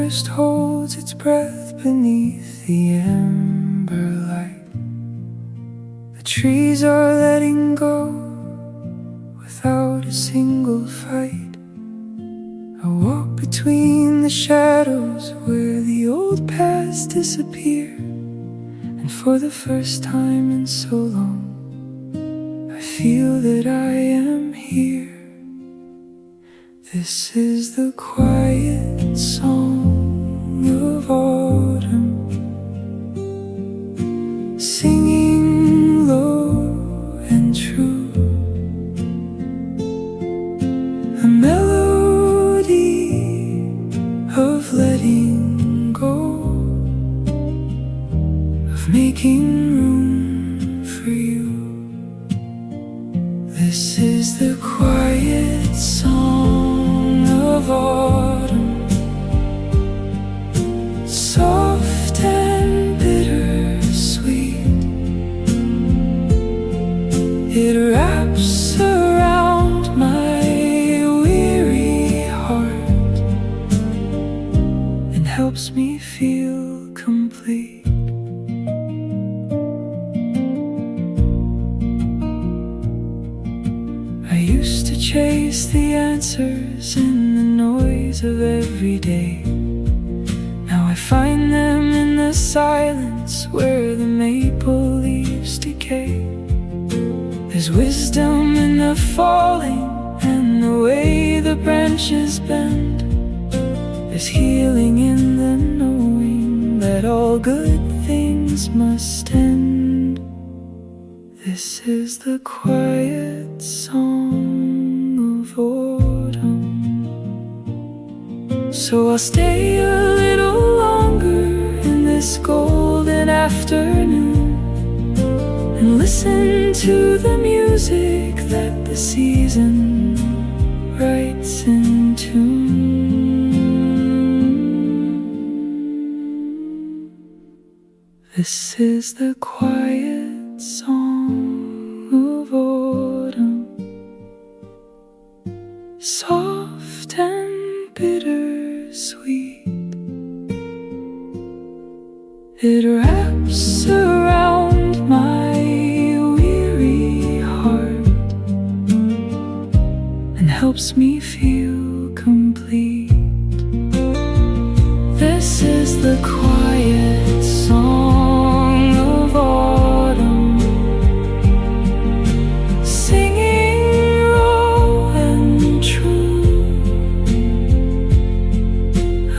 forest holds its breath beneath the amber light. The trees are letting go without a single fight. I walk between the shadows where the old paths disappear, and for the first time in so long, I feel that I am here. This is the quiet song of autumn, singing low and true, a melody of letting go, of making room for you. This is the quiet song of autumn, soft and bittersweet. It wraps around my weary heart and helps me feel complete. I used to chase the answers in the noise of every day. Now I find them in the silence where the maple leaves decay. There's wisdom in the falling and the way the branches bend. There's healing in the knowing that all good things must end. This is the quiet song of autumn. So I'll stay a little longer in this golden afternoon and listen to the music that the season writes in tune. This is the quiet song of autumn, soft and bittersweet. It wraps around my weary heart and helps me feel complete. This is the quiet song of autumn, singing low and true,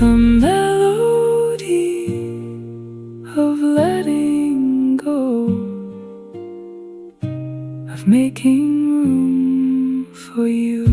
a melody of letting go, of making room for you.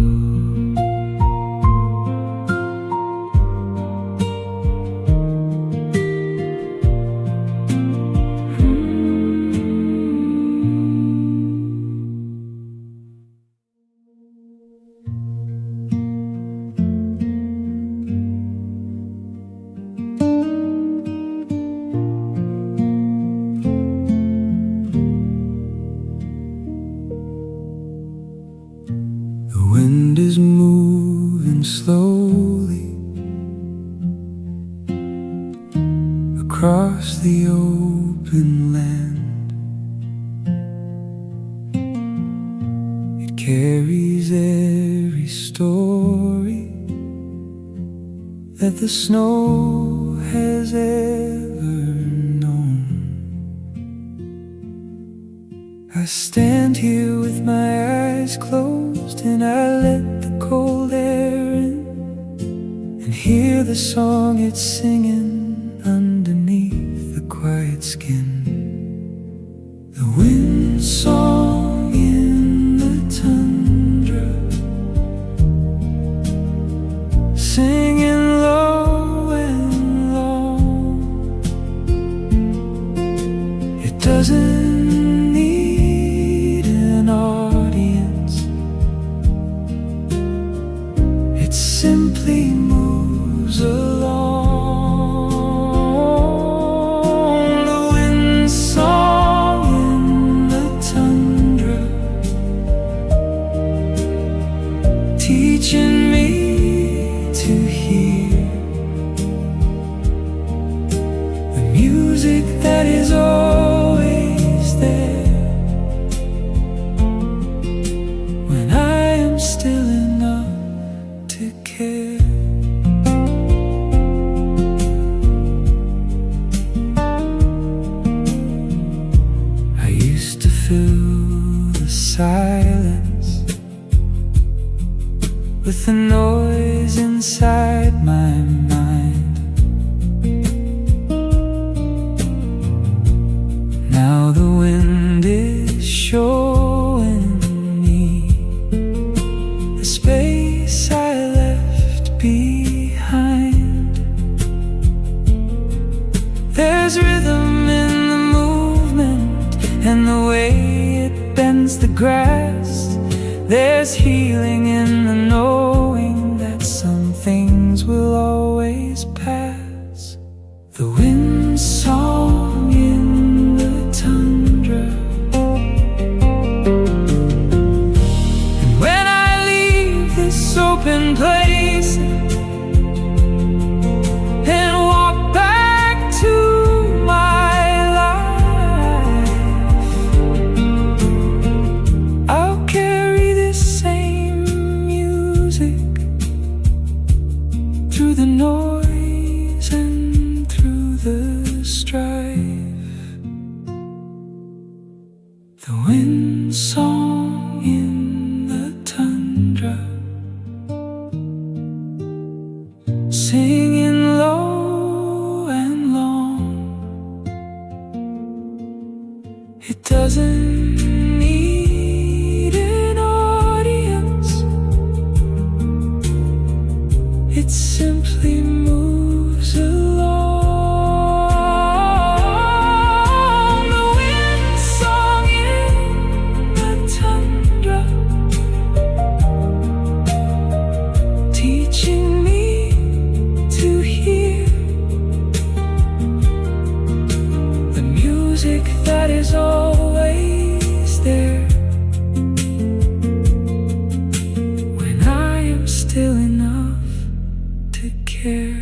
The wind is moving slowly across the open land. It carries every story that the snow has ever known. I stand here with my eyes closed and I let the cold air in and hear the song it's singing underneath the quiet skin. The wind song in the tundra, singing low and long. It doesn't need an audience, it simply moves along. The wind song in the tundra, teaching me to hear There's rhythm in the movement and the way it bends the grass. There's healing in the knowing that some things will always pass. The wind song in the tundra. And when I leave this open place and walk back to my life, I'll carry this same music through the noise and through the strife. The wind song in the tundra, singing low and long. It doesn't need an audience, it simply moves along. The wind song in the tundra, teaching me to hear the music that is always there when I am still enough to care.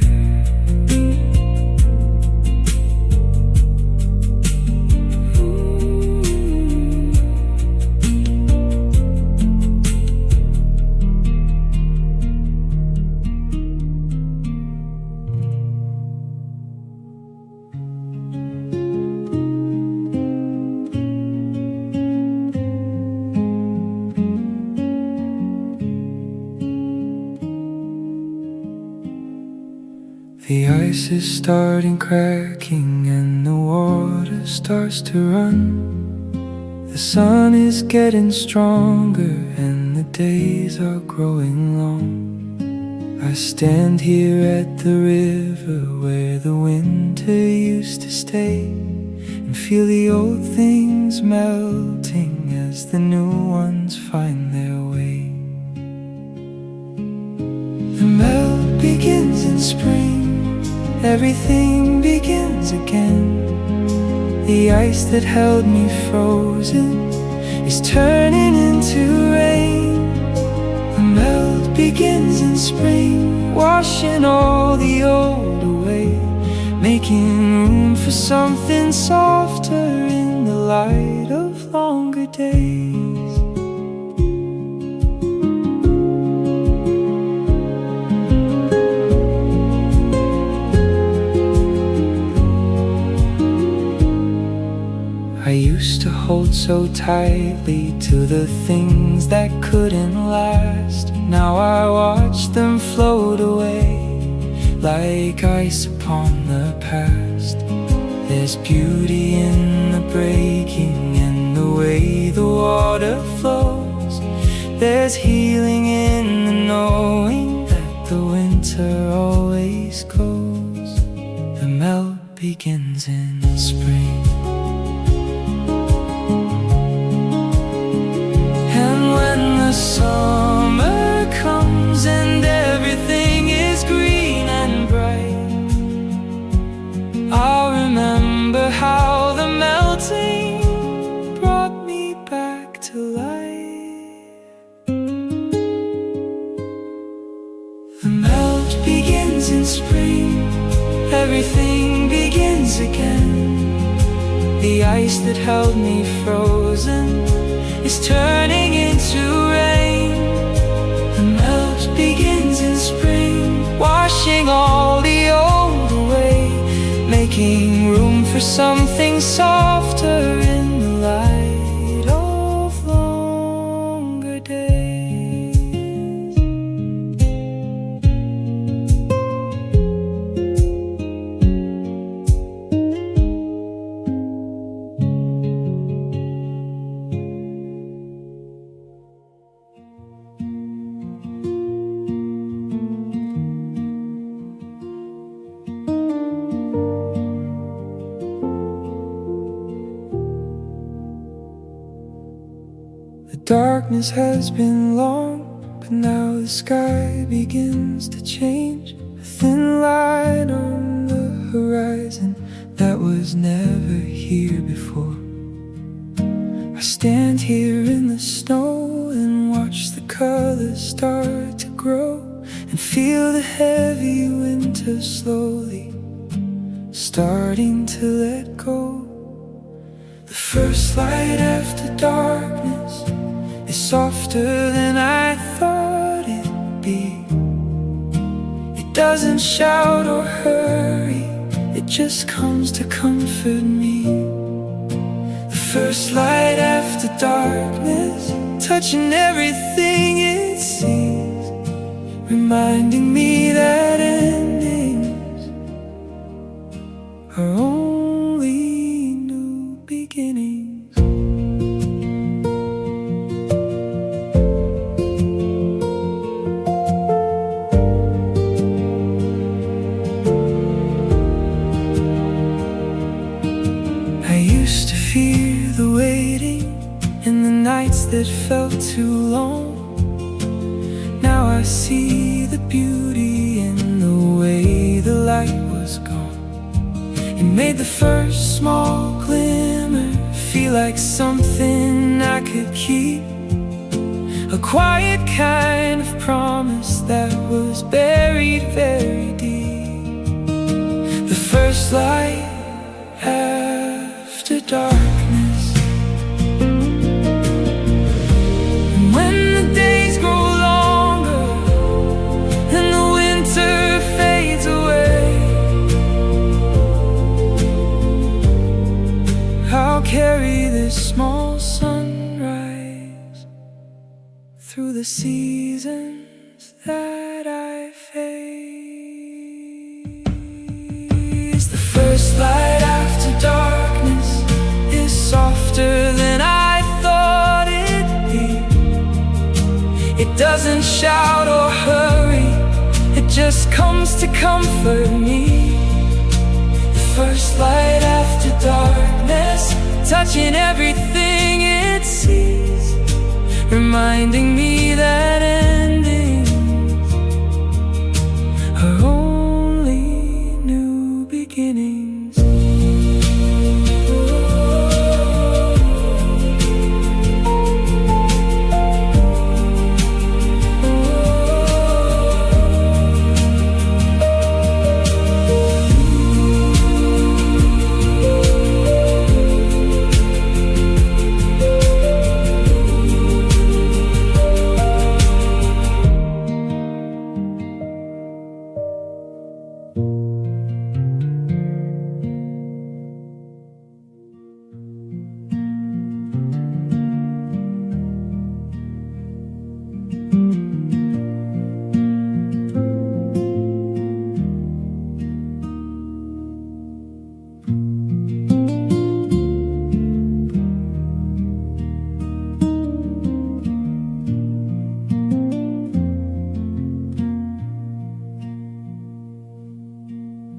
The ice is starting cracking and the water starts to run. The sun is getting stronger and the days are growing long. I stand here at the river where the winter used to stay and feel the old things melting as the new ones find their way. The melt begins in spring, everything begins again. The ice that held me frozen is turning into rain. The melt begins in spring, washing all the old away, making room for something softer in the light of longer days. I used to hold so tightly to the things that couldn't last. Now I watch them float away like ice upon the past. There's beauty in the breaking and the way the water flows. There's healing in the knowing that the winter always goes. The melt begins in spring. Summer comes and everything is green and bright. I'll remember how the melting brought me back to life. The melt begins in spring, everything begins again. The ice that held me frozen is turning into rain. The melt begins in spring, washing all the old away, making room for something softer in the light of longer days. darkness has been long, but now the sky begins to change. A thin line on the horizon that was never here before. I stand here in the snow and watch the colors start to grow, and feel the heavy winter slowly starting to let go. The first light after darkness is softer than I thought it'd be. It doesn't shout or hurry, it just comes to comfort me. The first light after darkness, touching everything it sees, reminding me that endings are only new beginnings. I used to fear the waiting and the nights that felt too long. Now I see the beauty in the way the light was gone. It made the first small glimmer feel like something I could keep, a quiet kind of promise that was buried very deep. The first light after darkness, and when the days grow longer and the winter fades away, I'll carry this small sunrise through the seasons that I face. The first light after darkness is softer than I thought it'd be. It doesn't shout or hurry, it just comes to comfort me. The first light after darkness, touching everything it sees, reminding me that endings are only new beginnings.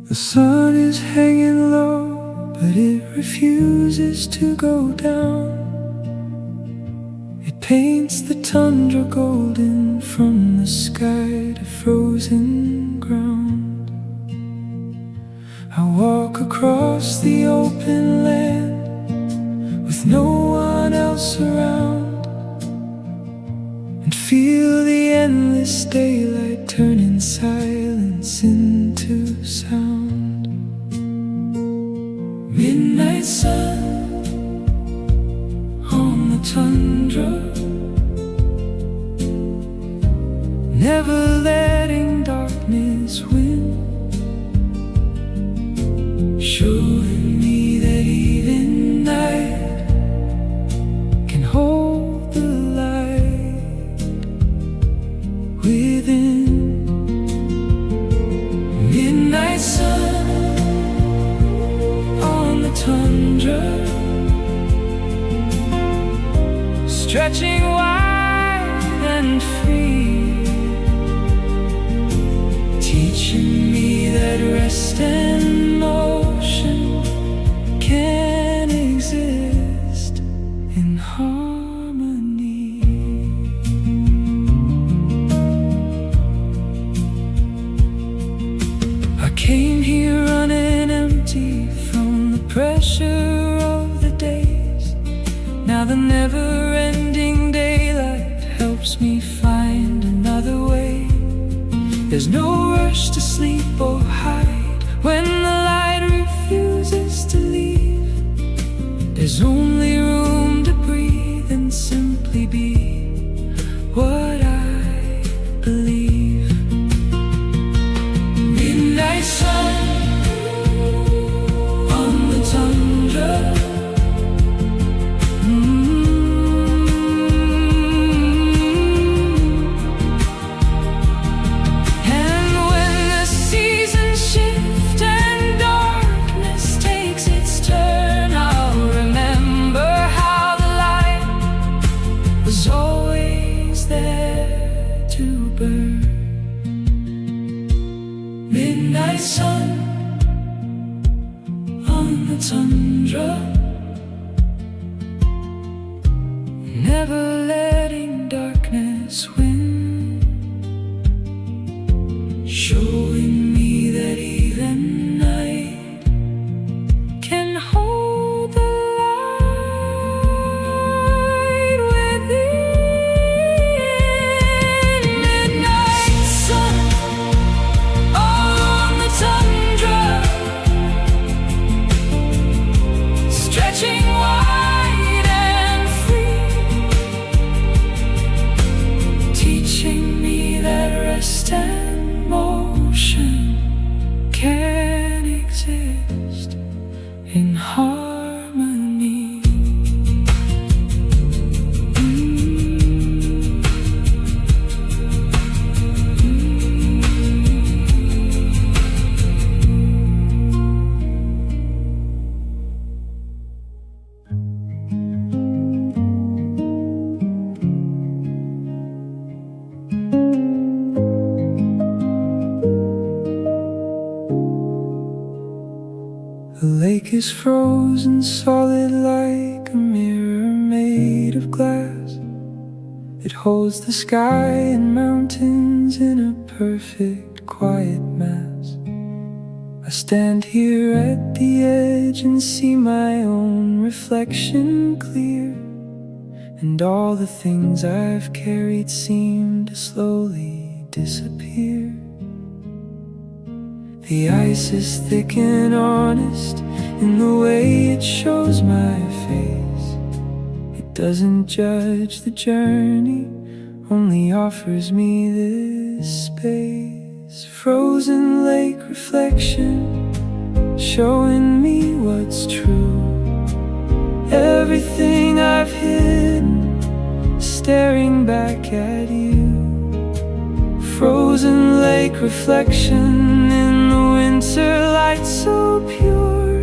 The sun is hanging low, but it refuses to go down. It paints the tundra golden from the sky to frozen ground. I walk across the open land with no one else around, and feel the endless daylight turning silence into sound. Midnight sun on the tundra, never letting darkness win, showing me that even night can hold the light within. Midnight sun on the tundra, stretching wide and free, teaching me that rest and motion can exist in harmony. Now the never-ending daylight helps me find another way. There's no rush to sleep or hide when the light refuses to leave. There's only room to breathe and simply be what I believe. Midnight sun on the tundra. Midnight sun on the tundra, never letting darkness win, showing me that even night can hold the light within. Midnight sun on the tundra, stretching wide and free, teaching me that rest and motion can exist in harmony. The lake is frozen solid like a mirror made of glass. It holds the sky and mountains in a perfect quiet mass. I stand here at the edge and see my own reflection clear, and all the things I've carried seem to slowly disappear. The ice is thick and honest in the way it shows my face. It doesn't judge the journey, only offers me this space. Frozen lake reflection, showing me what's true. Everything I've hidden, staring back at you. Frozen lake reflection in the winter light so pure.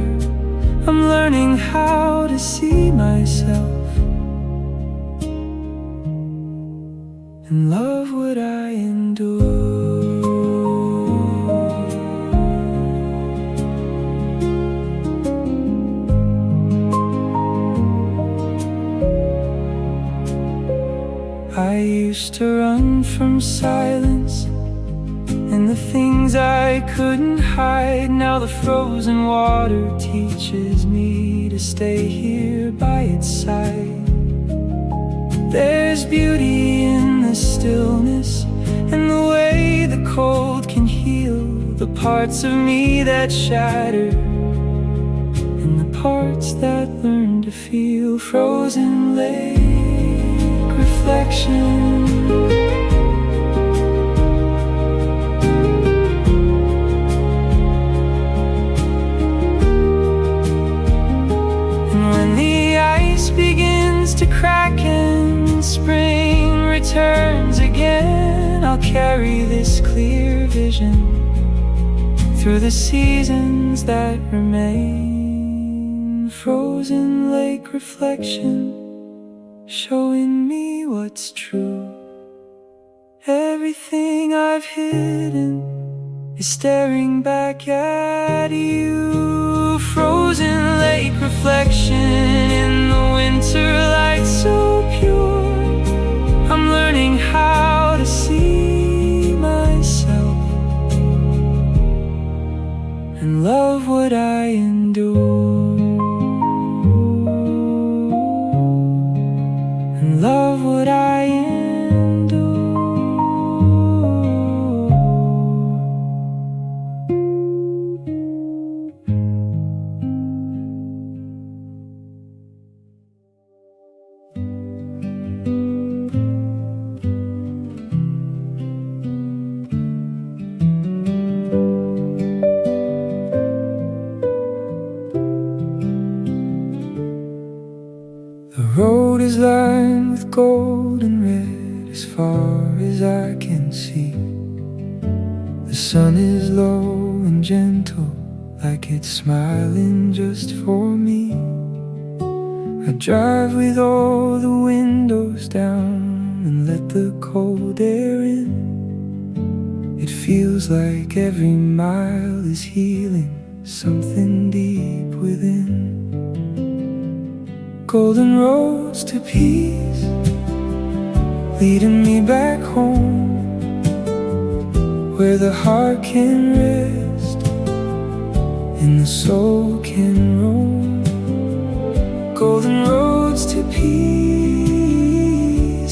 I'm learning how to see myself and love what I endure. I used to run from silence and the things I couldn't hide. Now the frozen water teaches me to stay here by its side. There's beauty in the stillness and the way the cold can heal the parts of me that shatter and the parts that learn to feel. Frozen lake reflection, begins to crack and spring returns again. I'll carry this clear vision through the seasons that remain. Frozen lake reflection, showing me what's true. Everything I've hidden is staring back at you. Frozen lake reflection in the winter light so pure. I'm learning how to see myself and love what I endure. is lined with gold and red as far as I can see. The sun is low and gentle, like it's smiling just for me. I drive with all the windows down and let the cold air in. It feels like every mile is healing something deep within. Golden roads to peace, leading me back home, where the heart can rest and the soul can roam. Golden roads to peace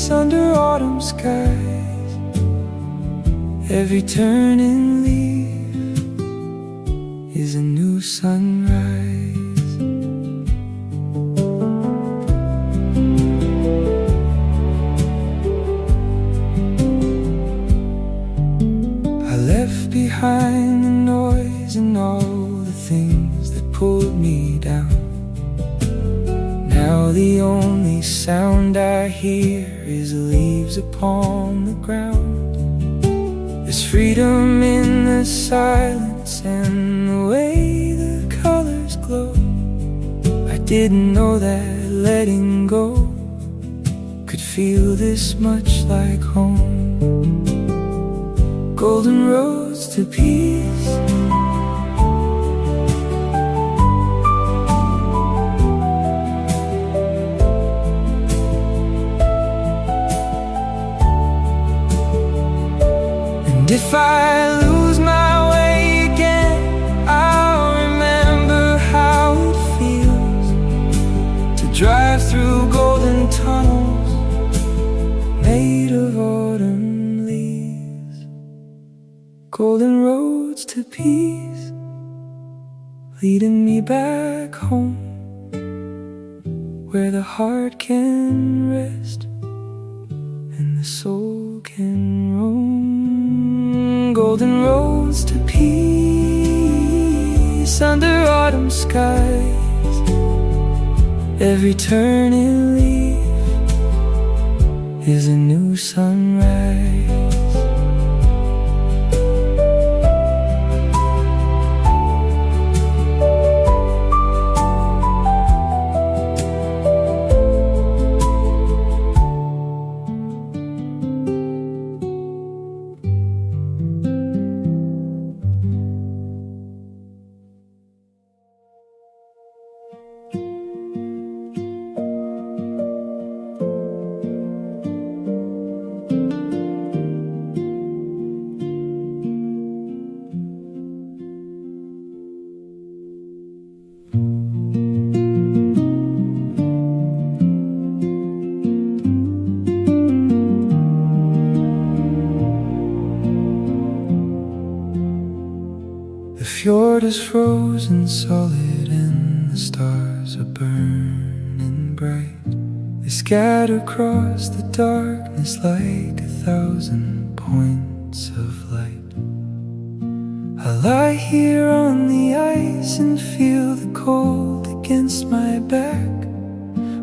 under autumn skies. Every turning leaf is a new sunrise. I left behind the noise and all the things that pulled me down. Now the only sound I hear is leaves upon the ground. There's freedom in the silence and the way the colors glow. I didn't know that letting go could feel this much like home. Golden roads to peace, and if I lose my way again, I'll remember how it feels to drive through golden tunnels made of autumn leaves. Golden roads to peace, leading me back home, where the heart can rest and the soul can roam. Golden roads to peace under autumn skies. Every turning leaf is a new sunrise. The fjord is frozen solid and the stars are burning bright. They scatter across the darkness like 1,000 points of light. I lie here on the ice and feel the cold against my back,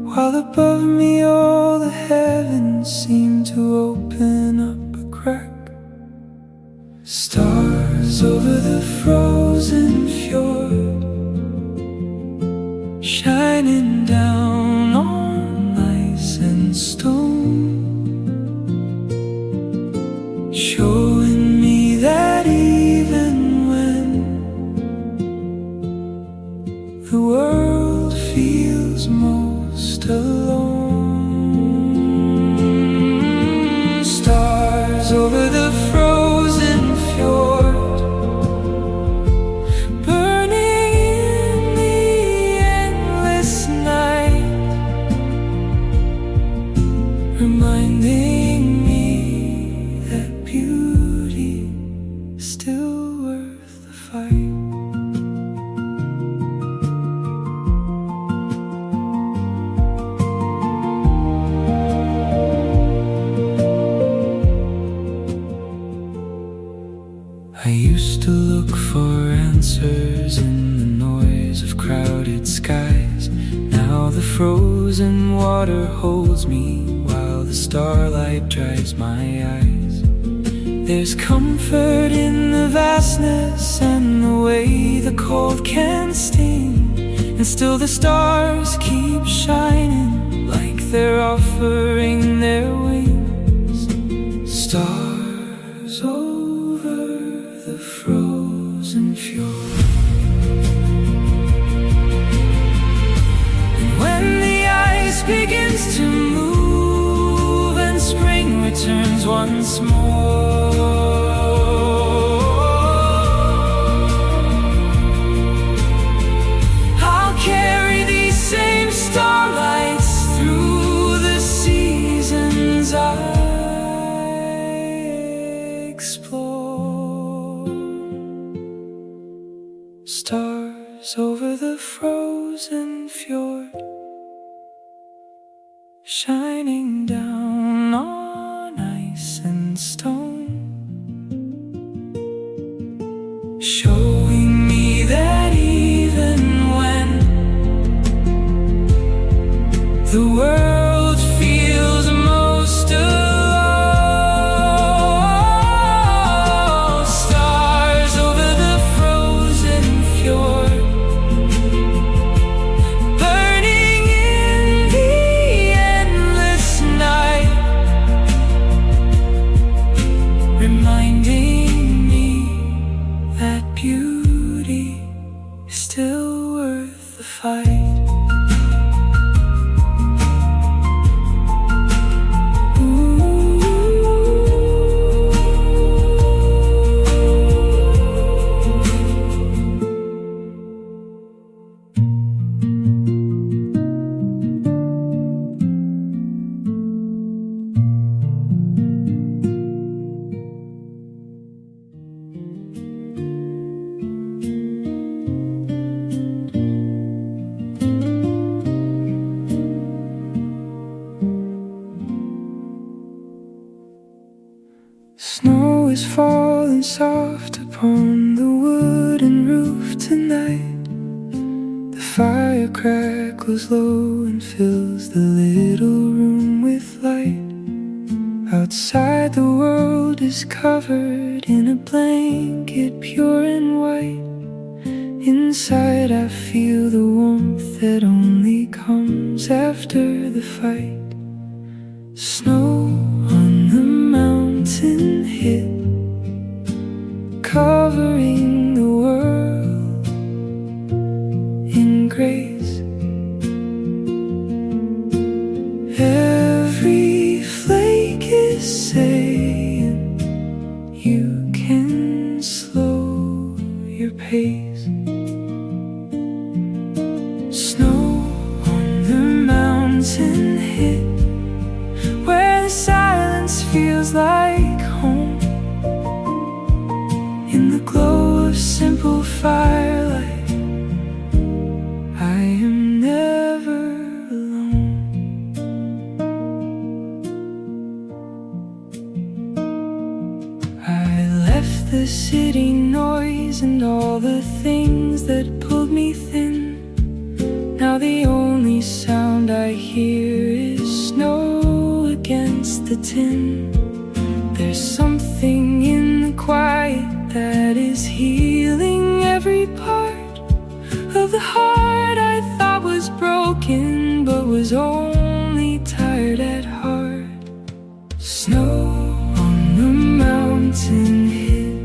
while above me all the heavens seem to open up a crack. Stars over the frozen fjord, shining down on ice and stone, showing me that even when the world feels most alone. Stars over the frozen fjord, burning in the endless night, reminding me that beauty is still worth the fight. I used to look for answers in the noise of crowded skies. Now Now the frozen water holds me while the starlight dries my eyes. There's comfort in the vastness and the way the cold can sting, and still the stars keep shining like they're offering their wings. Stars over the frozen fjord. And when the ice begins to move and spring returns once more, stars over the frozen fjord, shining down on ice and stone, showing me that even when the world feels most alone, reminding me that beauty is still worth the fight. Snow is falling soft upon the wooden roof tonight. The fire crackles low and fills the little room with light. Outside the world is covered in a blanket pure and white. Inside I feel the warmth that only comes after the fight. Snow on the mountain hid, covering the world in grace. Every flake is saying you can slow your pace. Snow on the mountain hid, where the silence feels like home. In the glow of simple firelight, I am never alone. I left the city noise and all the things that pulled me thin. Now the only sound I hear is snow against the tin. There's something in the quiet that is healing every part of the heart I thought was broken, but was only tired at heart. Snow on the mountain hid,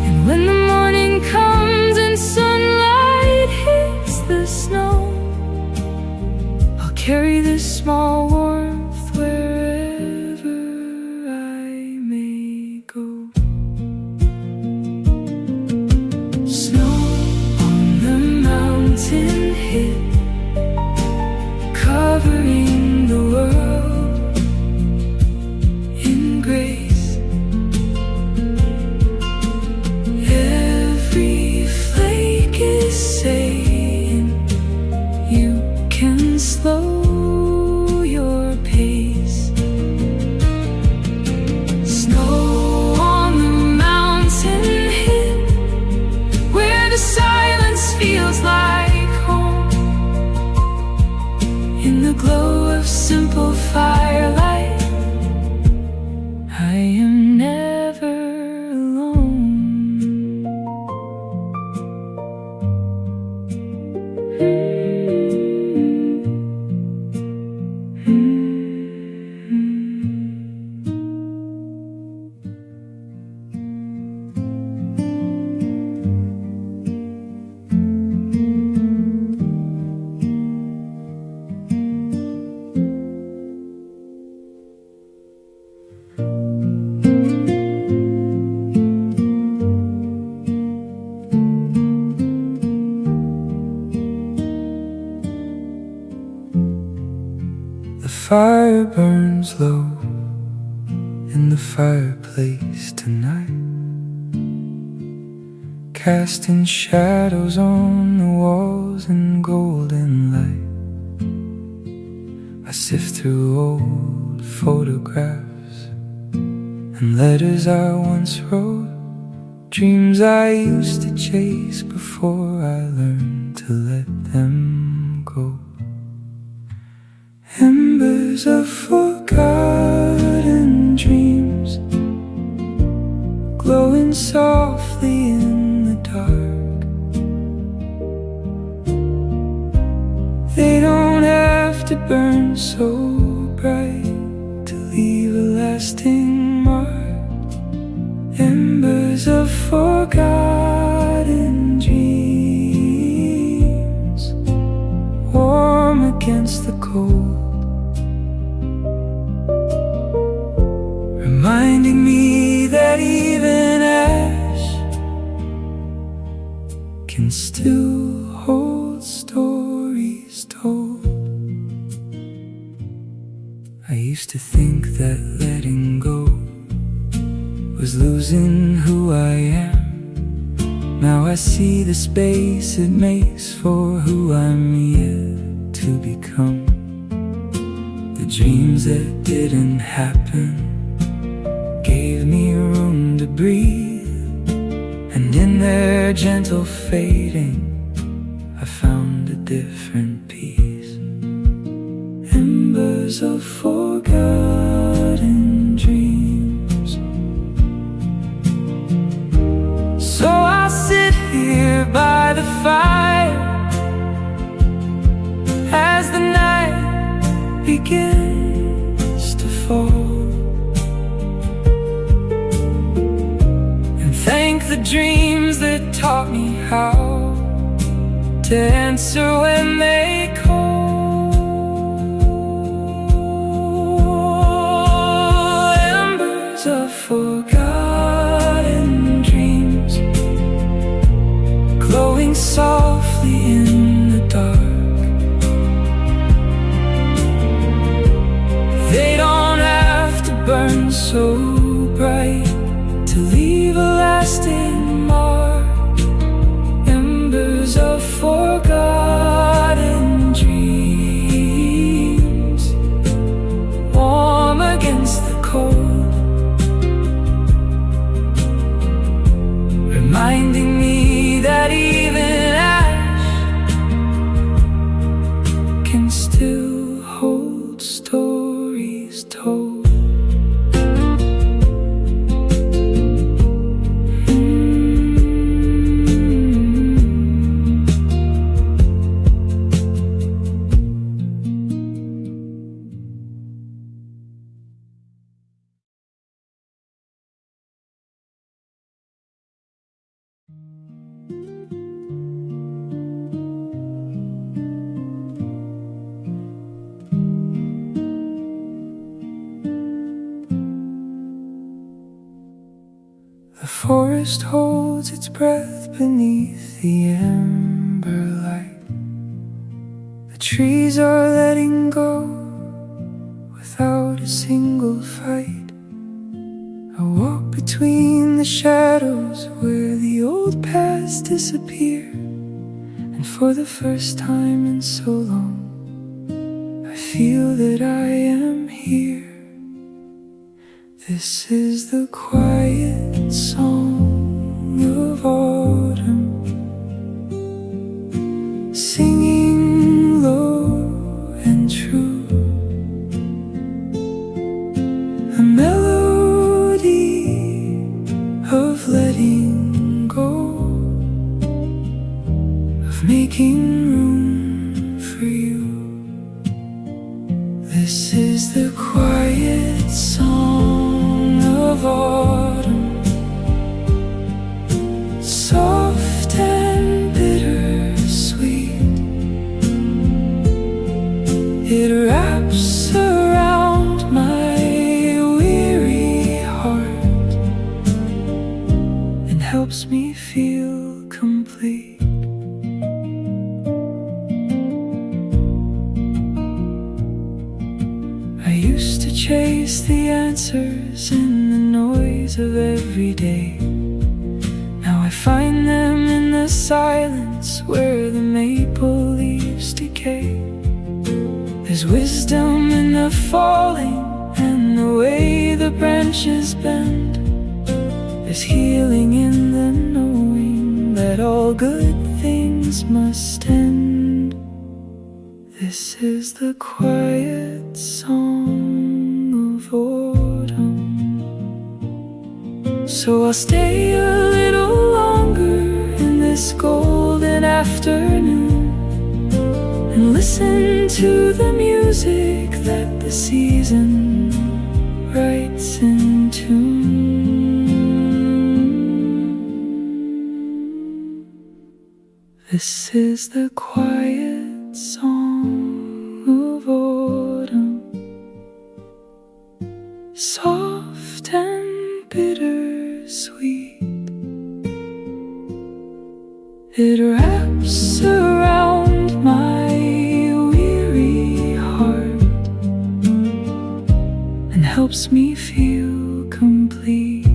and when the morning comes and sunlight hits the snow, I'll carry this small warmth wherever I may go. Snow on the mountain hid, covering the world in grace. Every flake is saying you can slow your pace. Snow on the mountain hid, where the silence feels like glow of simple firelight, I am never alone. The fire burns low in the fireplace tonight, casting shadows on the walls in golden light. I sift through old photographs and letters I once wrote, dreams I used to chase before I learned to let them go. Embers of forgotten dreams, glowing softly in the dark. They don't have to burn so bright to leave a lasting mark. Embers of forgotten dreams, warm against the cold, reminding me that even ash can still hold stories told. I used to think that letting go was losing who I am. Now I see the space it makes for who I'm yet to become. The dreams that didn't happen gave me room to breathe, and in their gentle fading I found a different peace. Embers of forgotten dreams. So I'll sit here by the fire as the night begins to fall, thank the dreams that taught me how to answer when they call. Embers of forgotten dreams, glowing softly in the dark. They don't have to burn so bright to leave a lasting mark. Embers of forgotten dreams, warm against the cold, reminding me that even ash can still hold stories told. The forest holds its breath beneath the ember light. The trees are letting go without a single fight. I walk between the shadows where the old paths disappear, and for the first time in so long I feel that I am here. This is the quiet song of autumn, singing low and true. of making room for you. This is the quiet song of autumn, soft and bittersweet. It wraps around my weary heart and helps me feel complete. I used to chase the answers in the noise of every day. Now I find them in the silence where the maple leaves decay. There's wisdom in the falling and the way the branches bend. There's healing in the knowing that all good things must end. This is the quiet song of autumn. So I'll stay a little longer in this golden afternoon and listen to the music that the season writes in tune. This is the quiet song of autumn, soft and bittersweet. It wraps around my weary heart and helps me feel complete.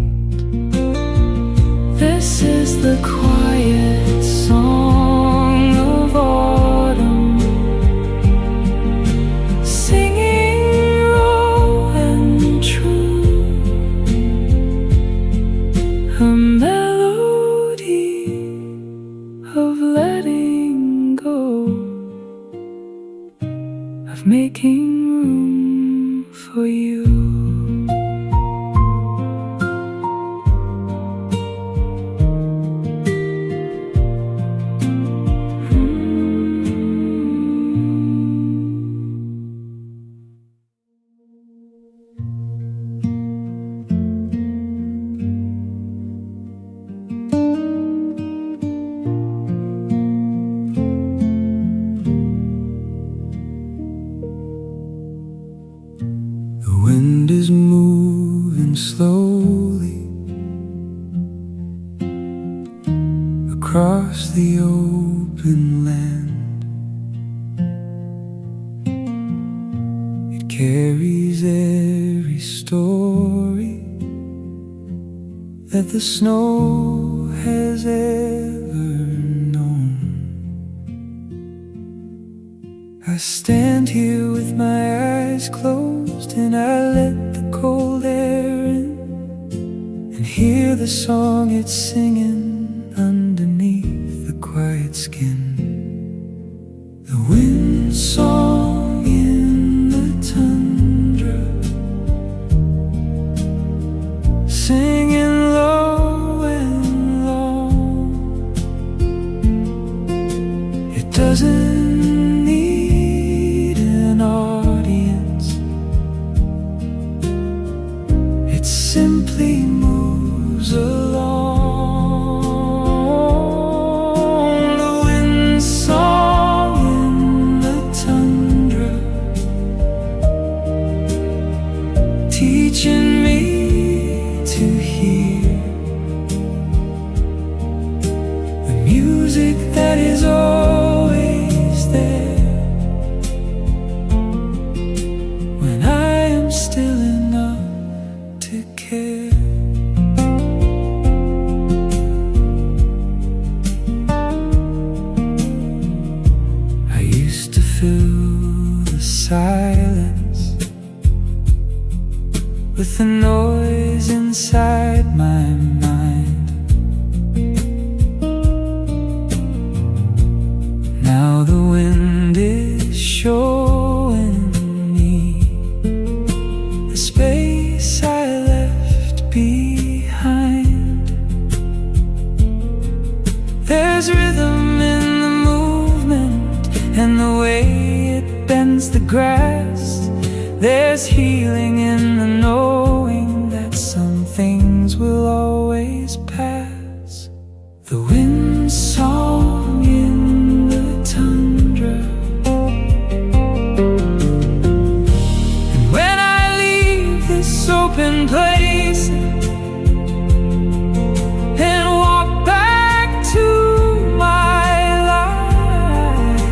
This is the quiet song of autumn, singing raw and true, a melody of letting go, of making room for you. The wind is moving slowly across the open land. It carries every story that the snow has ever known. I stand here with my eyes closed and I let the cold air in and hear the song it's singing underneath the quiet skin. The wind song in the tundra, singing low and long. It doesn't need an audience, it simply moves along. The wind song in the tundra, teaching me to hear the music that is always there when I am still enough to care. I used to fill the silence with the noise inside my mind. Now the wind is showing me the space I left behind. There's rhythm in the moon and the way it bends the grass. There's healing in the knowing that some things will always pass. The wind song in the tundra. And when I leave this open place and walk back to my life,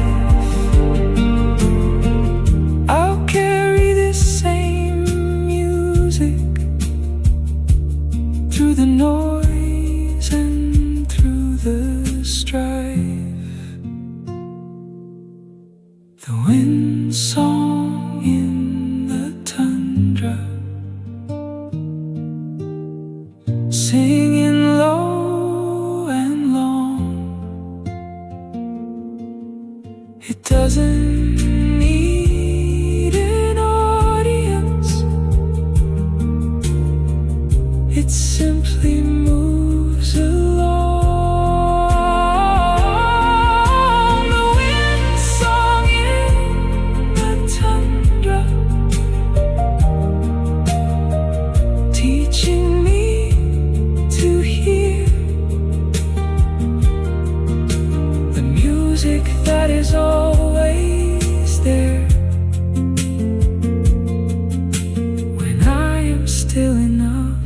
I'll carry this same music through the noise and through the strife. The wind song in the tundra, singing low and long. It doesn't need an audience, it simply moves along. The wind song in the tundra, teaching me to hear the music that is always there when I am still enough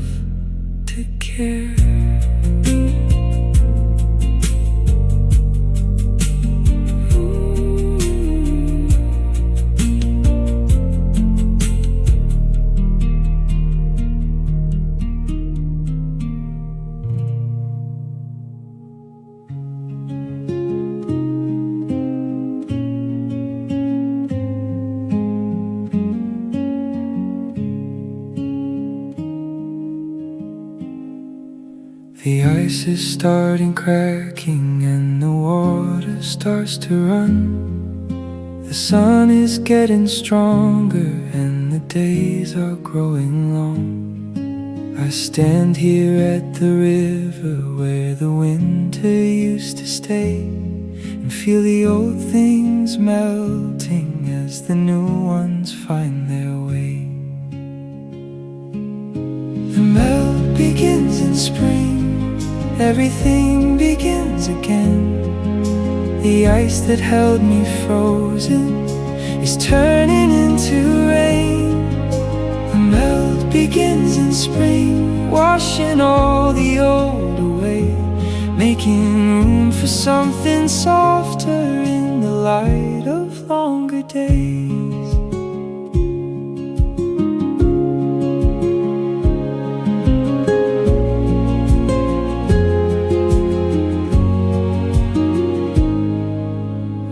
to care. The ice is starting cracking and the water starts to run. The sun is getting stronger and the days are growing long. I stand here at the river where the winter used to stay, and feel the old things melting as the new ones find their way. The melt begins in spring, everything begins again. The ice that held me frozen is turning into rain. The melt begins in spring, washing all the old away, making room for something softer in the light of longer days.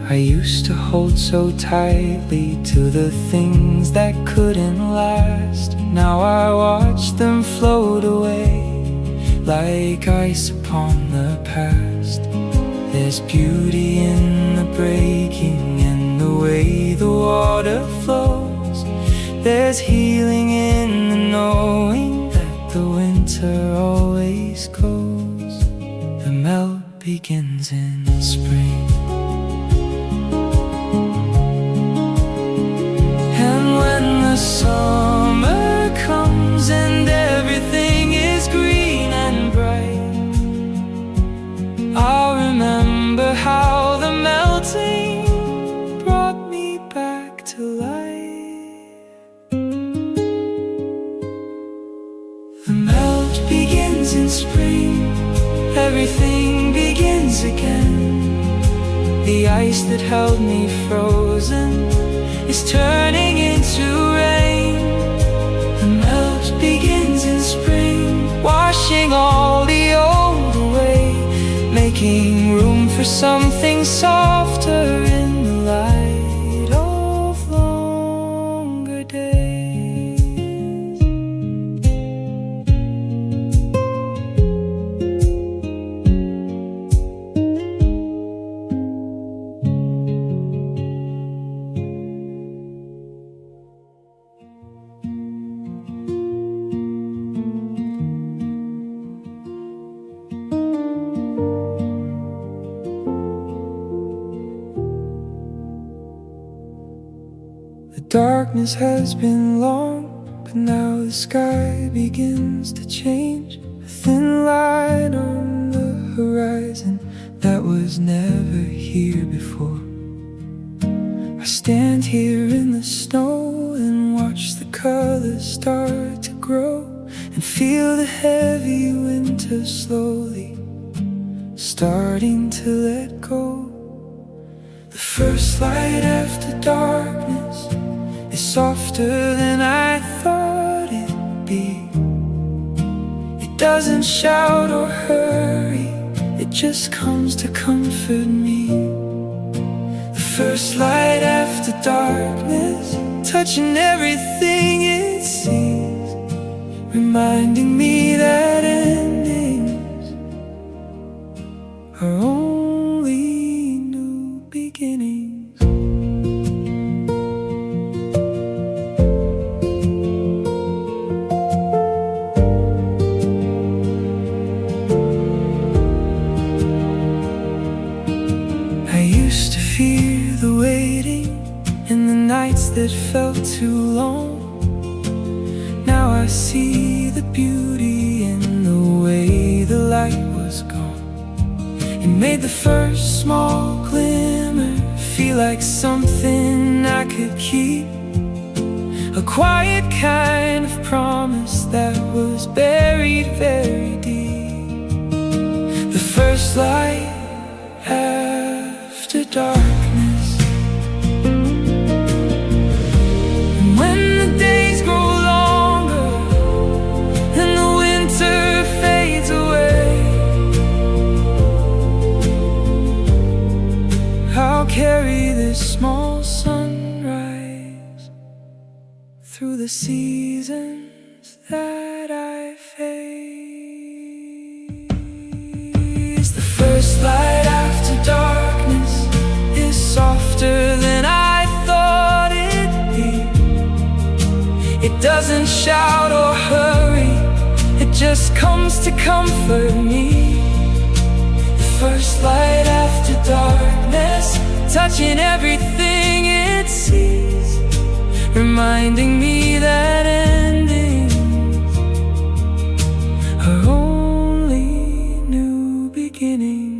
I used to hold so tightly to the things that couldn't last. Now I watch them float away like ice upon the past. There's beauty in the breaking and the way the water flows. There's healing in the knowing that the winter always goes. The melt begins in spring. Summer comes and everything is green and bright. I'll remember how the melting brought me back to life. The melt begins in spring, everything begins again. The ice that held me frozen is turning into rain. The melt begins in spring, washing all the old away, making room for something softer in the light of longer days. darkness has been long, but now the sky begins to change. A thin line on the horizon that was never here before. I stand here in the snow and watch the colors start to grow, and feel the heavy winter slowly starting to let go. The first light after darkness is softer than I thought it'd be. It doesn't shout or hurry, it just comes to comfort me. The first light after darkness, touching everything it sees, reminding me that endings are only new beginnings. I used to fear the waiting and the nights that felt too long. Now I see the beauty in the way the light was gone. It made the first small glimmer feel like something I could keep, a quiet kind of promise that was buried very deep. The first light after darkness, and when the days grow longer and the winter fades away, I'll carry this small sunrise through the seasons that I face. The first light after darkness is softer than I thought it'd be. It doesn't shout or hurry, it just comes to comfort me. The first light after darkness, touching everything it sees, reminding me that endings are only new beginnings.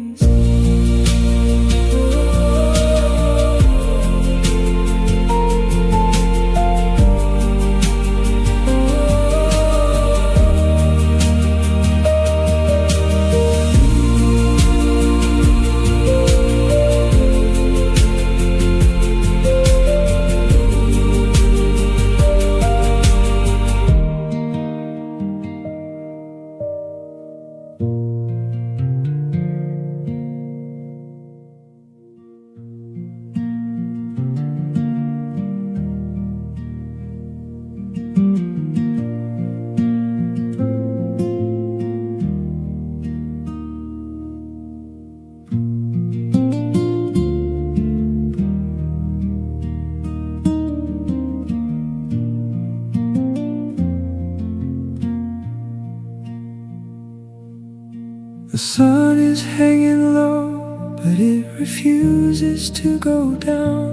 The sun is hanging low, but it refuses to go down.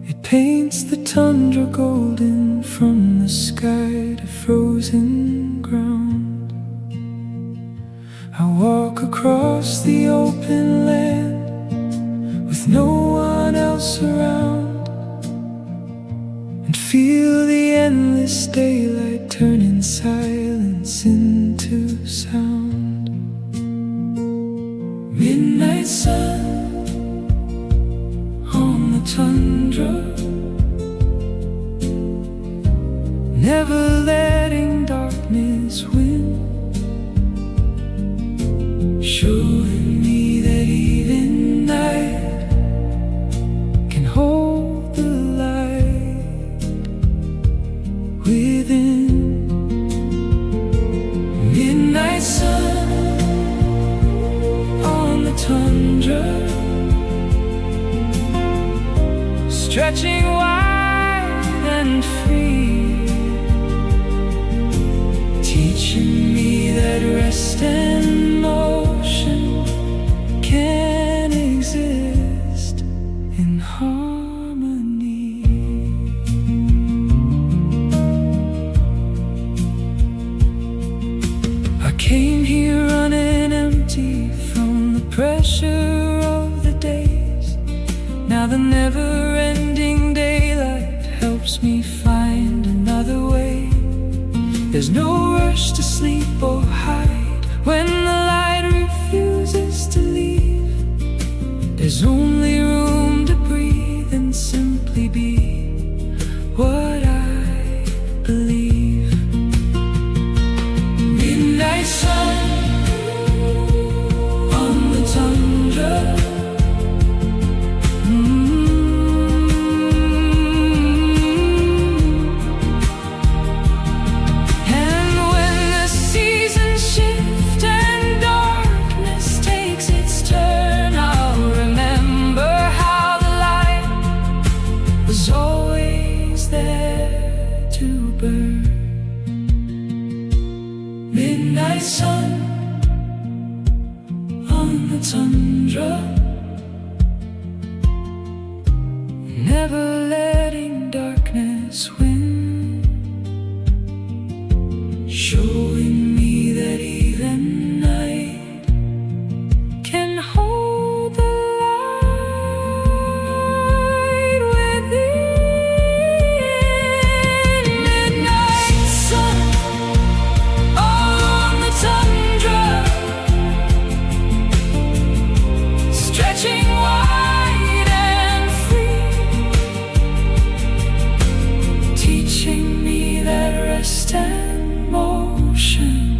It paints the tundra golden from the sky to frozen ground. I walk across the open land with no one else around, and feel the endless daylight turning silence into sound. Midnight sun on the tundra, never letting darkness win, showing me that even night can hold the light within. Midnight sun on the tundra, stretching wide and free, teaching me that rest and motion can exist in harmony. pressure of the days. Now the never-ending daylight helps me find another way. There's no rush to sleep or hide when the light refuses to leave. There's only room to breathe and simply be what I believe. Midnight sun on the tundra. And when the seasons shift and darkness takes its turn, I'll remember how the light was always there to burn. Midnight sun on the tundra, never letting darkness win, showing me that even night can hold the light within. Midnight sun on the tundra, stretching wide and free, teaching me that rest and motion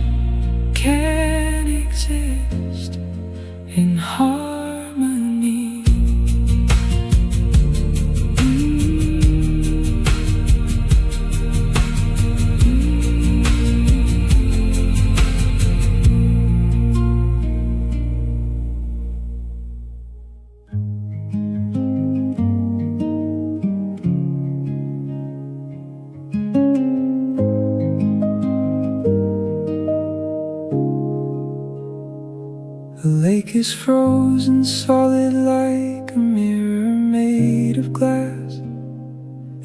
can exist in harmony. The lake is frozen solid like a mirror made of glass.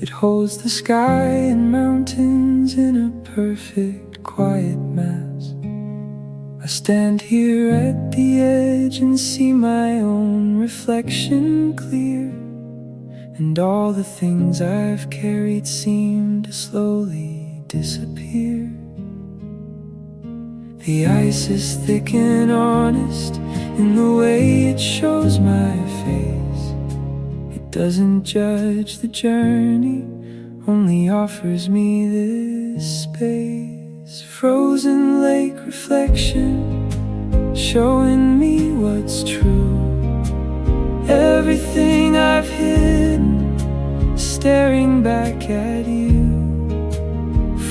It holds the sky and mountains in a perfect quiet mass. I stand here at the edge and see my own reflection clear, and all the things I've carried seem to slowly disappear. The ice is thick and honest in the way it shows my face. It doesn't judge the journey, only offers me this space. Frozen lake reflection, showing me what's true. Everything I've hidden, staring back at you.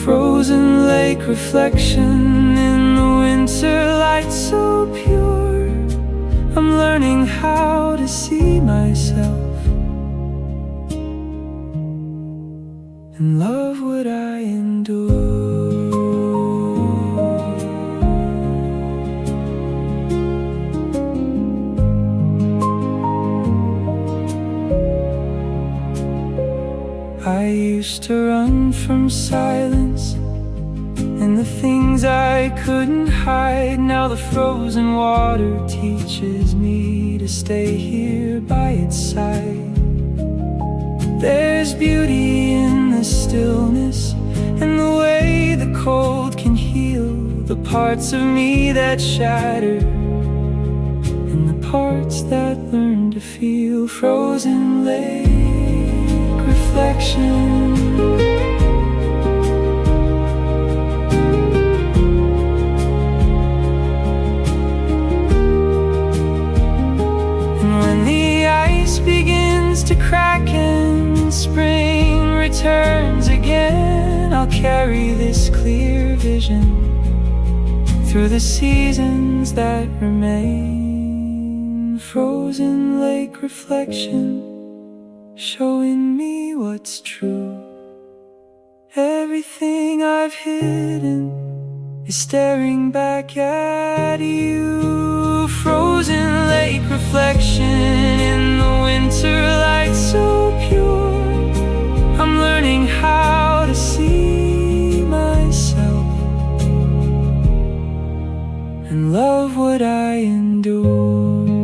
Frozen lake reflection in the winter light so pure. I'm learning how to see myself and love what I endure. I used to run from silence and the things I couldn't hide. Now the frozen water teaches me to stay here by its side. There's beauty in the stillness and the way the cold can heal the parts of me that shatter and the parts that learn to feel. Frozen lake reflection, begins to crack and spring returns again, I'll carry this clear vision through the seasons that remain. Frozen lake reflection, showing me what's true. Everything I've hidden is staring back at you. Frozen lake reflection in the winter light so pure. I'm learning how to see myself and love what I endure.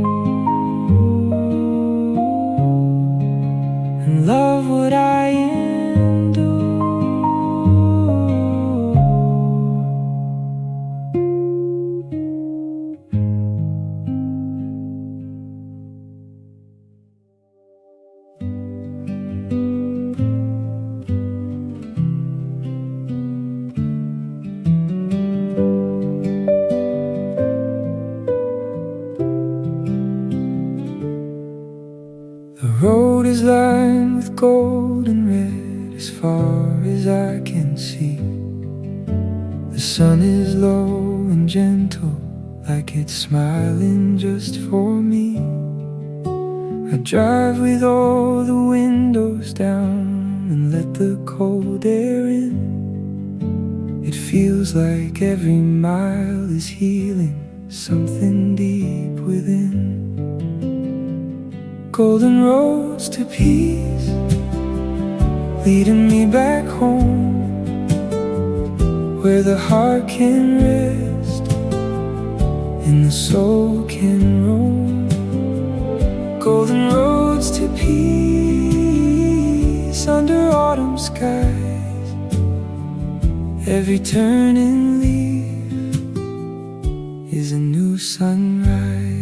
is lined with gold and red as far as I can see. The sun is low and gentle, like it's smiling just for me. I drive with all the windows down and let the cold air in. It feels like every mile is healing something deep within. Golden roads to peace, leading me back home, where the heart can rest and the soul can roam. Golden roads to peace under autumn skies. Every turning leaf is a new sunrise.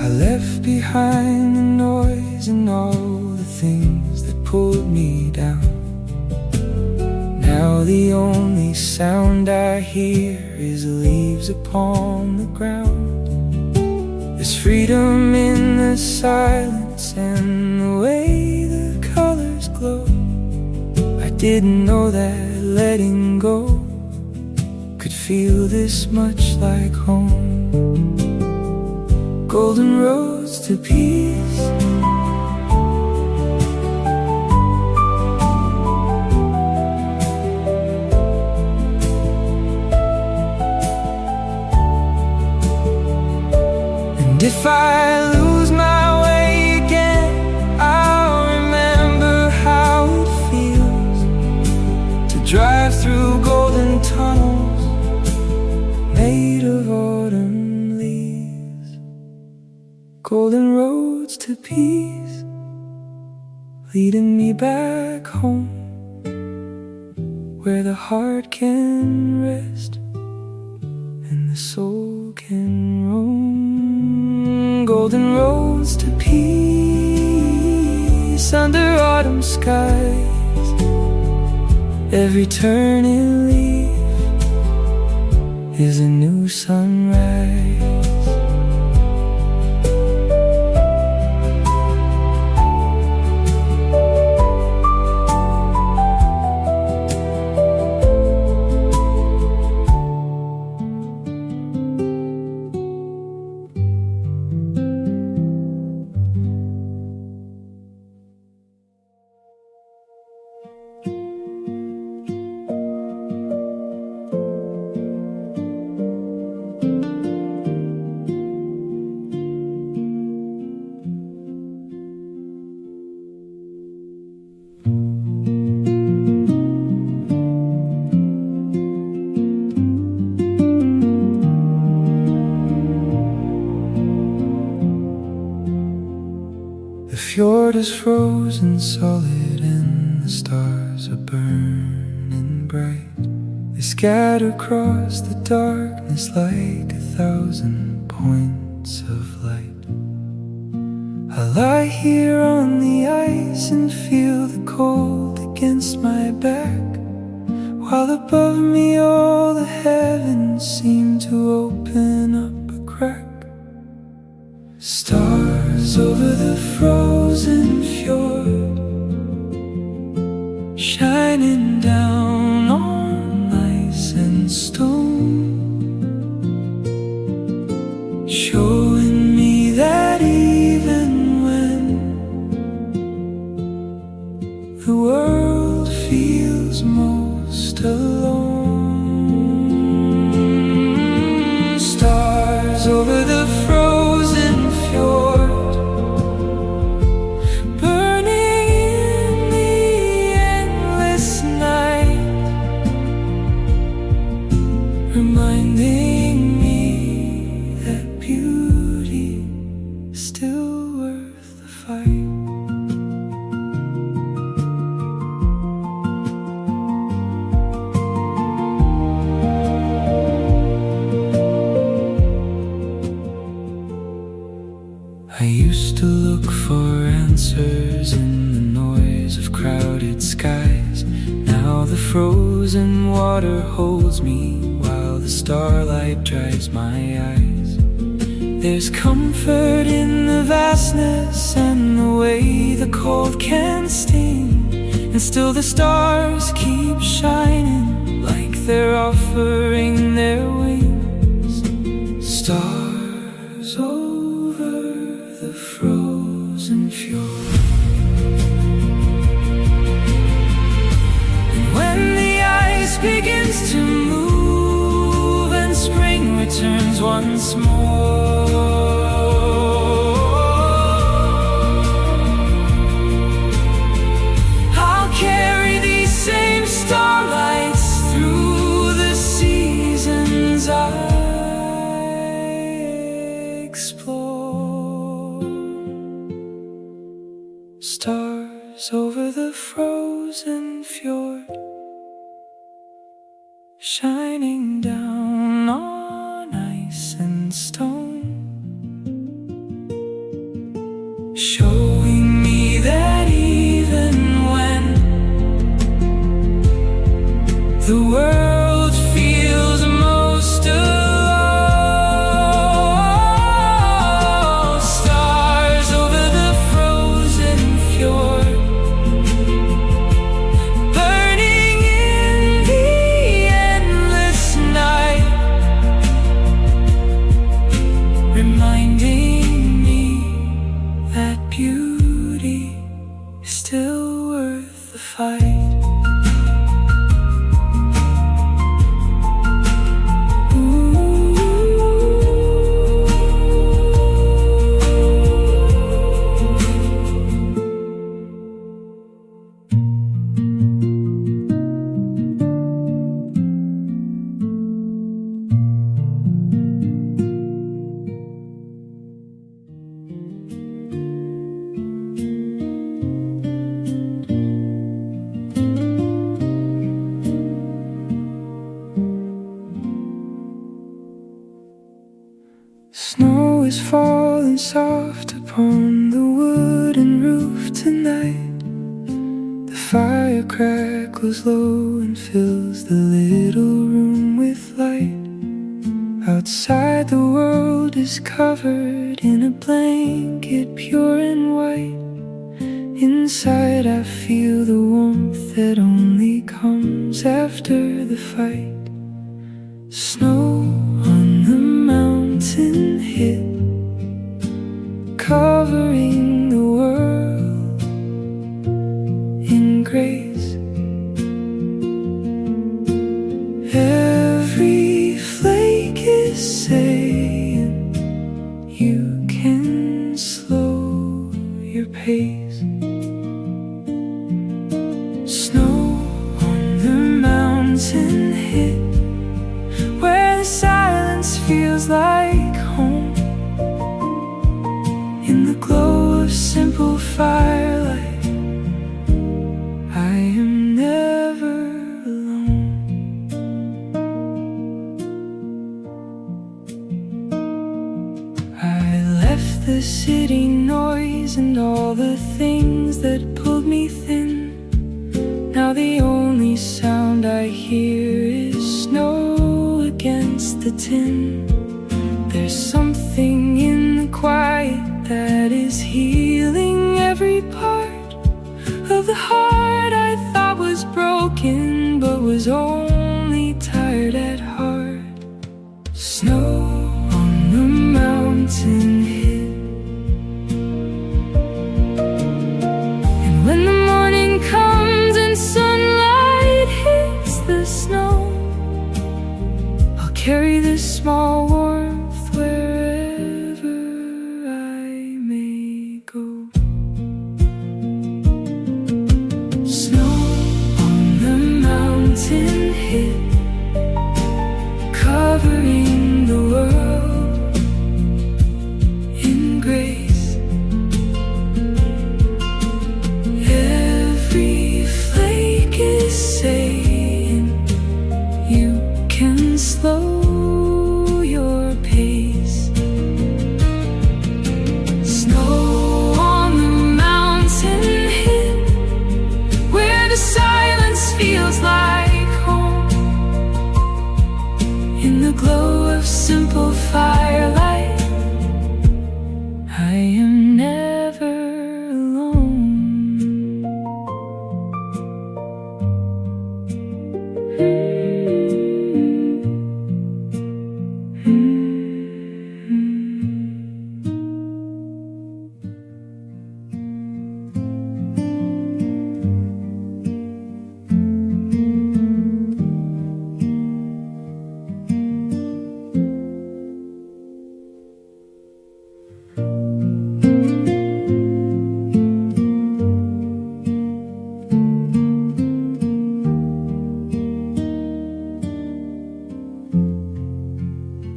I left behind the noise and all the things that pulled me down. Now the only sound I hear is leaves upon the ground. There's freedom in the silence and the way the colors glow. I didn't know that letting go could feel this much like home. Golden roads to peace, and if I lose my way again, I'll remember how it feels to drive through golden tunnels made of autumn leaves. Golden roads to peace, leading me back home, where the heart can rest and the soul can roam. Golden roads to peace under autumn skies. Every turning leaf is a new sunrise. The fjord is frozen solid and the stars are burning bright. They scatter across the darkness like 1,000 points of light. I lie here on the ice and feel the cold against my back, while above me all the heavens seem to open up a crack. Stars over the frozen fjord, shining down on ice and stone, showing me that even when the world feels most alone. Stars over the frozen fjord, burning in the endless night. frozen water holds me while the starlight dries my eyes. There's comfort in the vastness and the way the cold can sting, and still the stars keep shining like they're offering their wings. Stars over the frozen fjord. And when the ice begins to move and spring returns once more, stars over the frozen fjord, shining down on ice and stone, showing me that even when the world feels most alone, reminding me that beauty is still worth the fight. Snow is falling soft upon the wooden roof tonight. The fire crackles low and fills the little room with light. Outside the world is covered in a blanket pure and white. Inside I feel the warmth that only comes after the fight. Snow on the mountain hid, covering the world in grace. Every flake is saying you can slow your pace. Snow on the mountain hid, where the silence feels like home. In the glow of simple firelight, I am never alone. I left the city noise and all the things that pulled me thin. Now the only sound I hear is snow against the tin. There's something in the quiet that is healing every part of the heart I thought was broken, but was only tired at heart. Snow on the mountain hid, and when the morning comes and sunlight hits the snow, I'll carry this small warmth wherever I may go. Snow on the mountain hid, covering the world in grace. Every flake is saying you can slow your pace. Snow on the mountain hid, where the silence feels like simple firelight. I am never alone.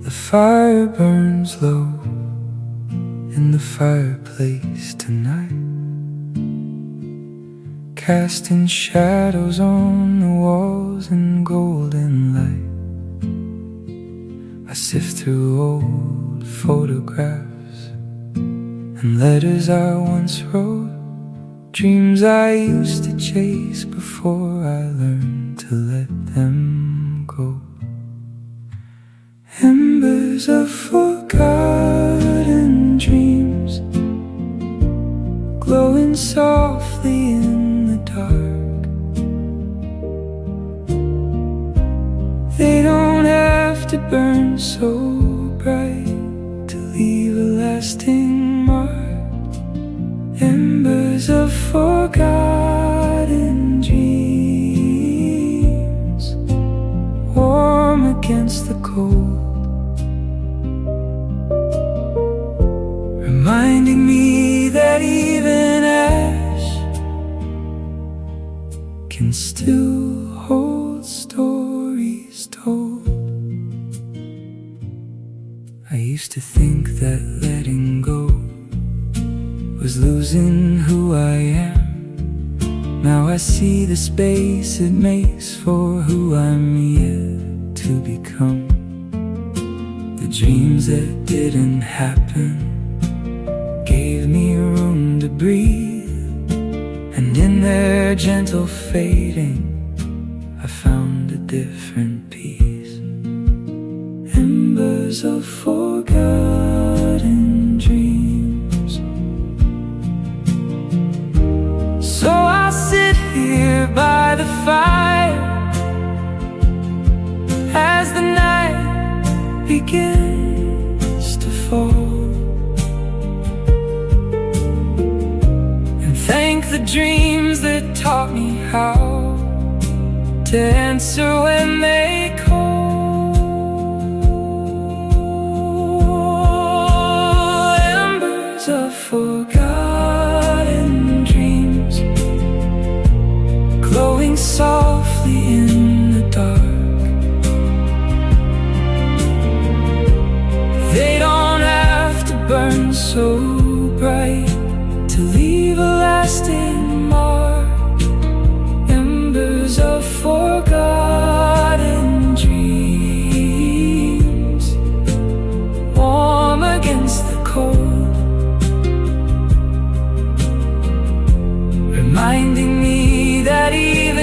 The fire burns low in the fireplace tonight, casting shadows on the walls in golden light. I sift through old photographs and letters I once wrote, dreams I used to chase before I learned to let them go. Embers of forgotten dreams, glowing softly in the dark. They don't have to burn so bright to leave a lasting mark. Embers of forgotten dreams, warm against the cold, reminding me that even ash can still hold stories told. I used to think that letting go was losing who I am. Now I see the space it makes for who I'm yet to become. The dreams that didn't happen gave me room to breathe, and in their gentle fading I found a different peace. Embers of forgotten dreams. So I'll sit here by the fire as the night begins to fall, thank the dreams that taught me how to answer when they call. Embers of forgotten dreams, glowing softly in the dark. They don't have to burn so bright to leave a lasting mark. Embers of forgotten dreams, warm against the cold, reminding me that even